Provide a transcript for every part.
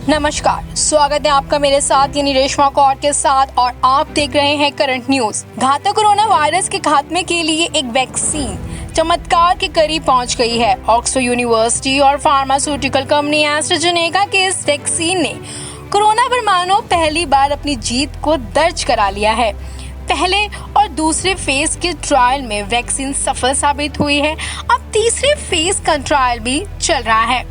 नमस्कार, स्वागत है आपका मेरे साथ यानी रेशमा कौर के साथ और आप देख रहे हैं करंट न्यूज। घातक कोरोना वायरस के खात्मे के लिए एक वैक्सीन चमत्कार के करीब पहुंच गई है। ऑक्सफोर्ड यूनिवर्सिटी और फार्मास्यूटिकल कंपनी एस्ट्राजेनेका के इस वैक्सीन ने कोरोना पर मानो पहली बार अपनी जीत को दर्ज करा लिया है। पहले और दूसरे फेज के ट्रायल में वैक्सीन सफल साबित हुई है। अब तीसरे फेज का ट्रायल भी चल रहा है।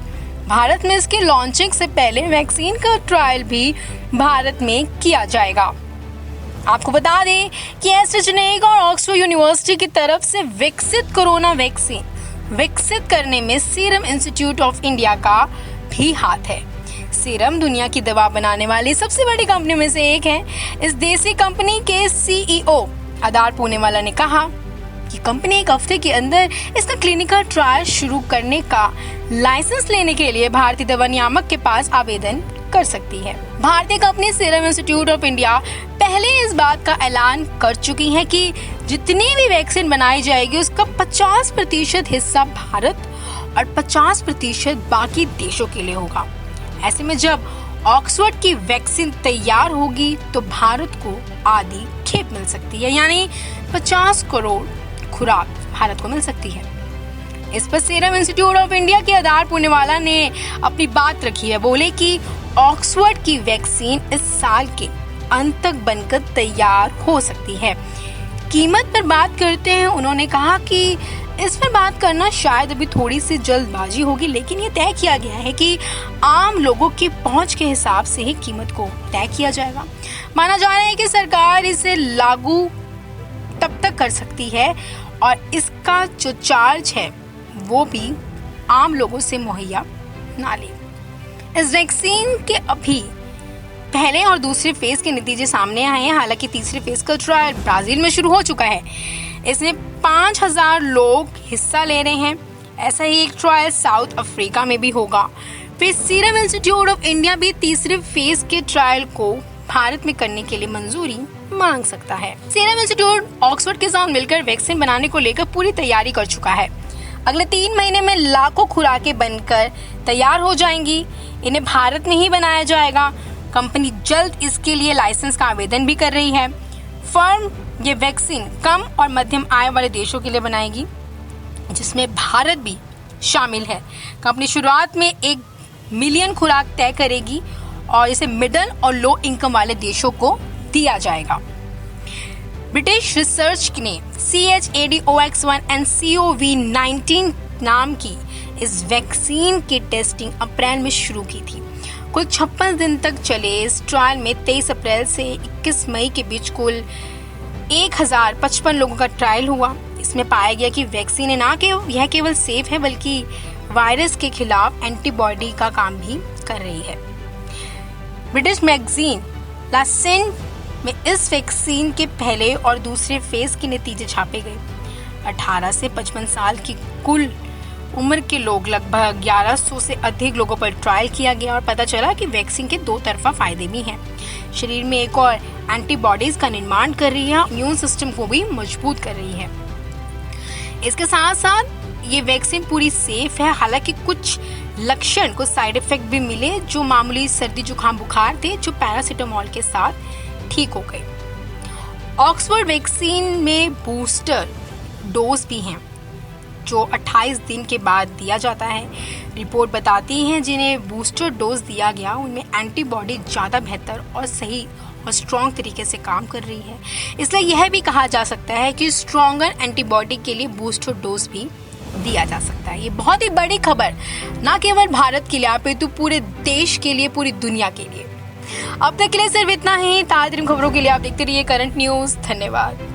भारत में इसके लॉन्चिंग से पहले वैक्सीन का ट्रायल भी भारत में किया जाएगा। आपको बता दें कि एस्ट्राजेनेका और ऑक्सफोर्ड यूनिवर्सिटी की तरफ से विकसित कोरोना वैक्सीन विकसित करने में सीरम इंस्टीट्यूट ऑफ इंडिया का भी हाथ है। सीरम दुनिया की दवा बनाने वाली सबसे बड़ी कंपनी में से एक है। इस देसी कंपनी के सीईओ आदार पूनेवाला ने कहा कि कंपनी एक हफ्ते के अंदर इसका क्लिनिकल ट्रायल शुरू करने का लाइसेंस लेने के लिए भारतीय दवा नियामक के पास आवेदन कर सकती है। भारतीय company serum institute of India पहले इस बात का ऐलान कर चुकी है कि जितनी भी वैक्सीन बनाई जाएगी उसका 50% हिस्सा भारत और 50% बाकी देशों के लिए होगा। ऐसे में जब ऑक्सफोर्ड की वैक्सीन तैयार होगी तो भारत को आधी खेप मिल सकती है, यानी 50 करोड़ खुराक भारत को मिल सकती है। इस पर सीरम इंस्टीट्यूट ऑफ इंडिया के आदार पूनेवाला ने अपनी बात रखी है। बोले कि ऑक्सफोर्ड की वैक्सीन इस साल के अंत तक बनकर तैयार हो सकती है। कीमत पर बात करते हैं, उन्होंने कहा कि इस पर बात करना शायद अभी थोड़ी सी जल्दबाजी होगी, लेकिन ये तय किया गया है कि आम लोगों की पहुंच के हिसाब से ही कीमत को तय किया जाएगा। माना जा रहा है कि सरकार इसे लागू तब तक कर सकती है और इसका जो चार्ज है वो भी आम लोगों से मुहैया ना ले। इस वैक्सीन के अभी पहले और दूसरे फेज के नतीजे सामने आए हैं। हालांकि तीसरे फेज का ट्रायल ब्राजील में शुरू हो चुका है। इसमें 5000 लोग हिस्सा ले रहे हैं। ऐसा ही एक ट्रायल साउथ अफ्रीका में भी होगा। फिर सीरम इंस्टीट्यूट ऑफ इंडिया भी तीसरे फेज के ट्रायल को भारत में करने के लिए मंजूरी मांग सकता है। सीरम इंस्टीट्यूट ऑक्सफोर्ड के साथ मिलकर वैक्सीन बनाने को लेकर पूरी तैयारी कर चुका है। अगले 3 महीने में लाखों खुराकें बनकर तैयार हो जाएंगी। इन्हें भारत में ही बनाया जाएगा। कंपनी जल्द इसके लिए लाइसेंस का आवेदन भी कर रही है। फर्म ये वैक्सीन कम और मध्यम आय वाले देशों के लिए बनाएगी, जिसमें भारत भी शामिल है। कंपनी शुरुआत में 1 मिलियन खुराक तय करेगी और इसे मिडिल और लो इनकम वाले देशों को दिया जाएगा। ब्रिटिश रिसर्च ने CHAdOx1 and CoV19 नाम की इस वैक्सीन की टेस्टिंग अप्रैल में शुरू की थी। कुल 56 दिन तक चले इस ट्रायल में 23 अप्रैल से 21 मई के बीच कुल 1055 लोगों का ट्रायल हुआ। इसमें पाया गया कि वैक्सीन ना यह केवल सेफ है बल्कि वायरस के खिलाफ एंटीबॉडी का काम भी कर रही है। ब्रिटिश मैगजीन लासेंट में इस वैक्सीन के पहले और दूसरे फेज के नतीजे छापे गए। 18 से 55 साल की कुल उम्र के लोग लगभग 1100 से अधिक लोगों पर ट्रायल किया गया और पता चला कि वैक्सीन के 2 तरफा फायदे भी हैं। शरीर में एक और एंटीबॉडीज का निर्माण कर रही है, इम्यून सिस्टम को भी मजबूत कर रही है। इसके साथ साथ ये वैक्सीन पूरी सेफ है। हालांकि कुछ लक्षण, कुछ साइड इफेक्ट भी मिले जो मामूली सर्दी जुकाम बुखार थे, जो पैरासीटामोल के साथ ठीक हो गए। ऑक्सफोर्ड वैक्सीन में बूस्टर डोज भी हैं जो 28 दिन के बाद दिया जाता है। रिपोर्ट बताती है जिन्हें बूस्टर डोज दिया गया उनमें एंटीबॉडी ज़्यादा बेहतर और सही और स्ट्रॉन्ग तरीके से काम कर रही है। इसलिए यह भी कहा जा सकता है कि स्ट्रॉन्गर एंटीबॉडी के लिए बूस्टर डोज भी दिया जा सकता है। ये बहुत ही बड़ी खबर ना केवल भारत के लिए अपितु पूरे देश के लिए, पूरी दुनिया के लिए। अब तक के लिए सिर्फ इतना ही। ताज़ा खबरों के लिए आप देखते रहिए करंट न्यूज। धन्यवाद।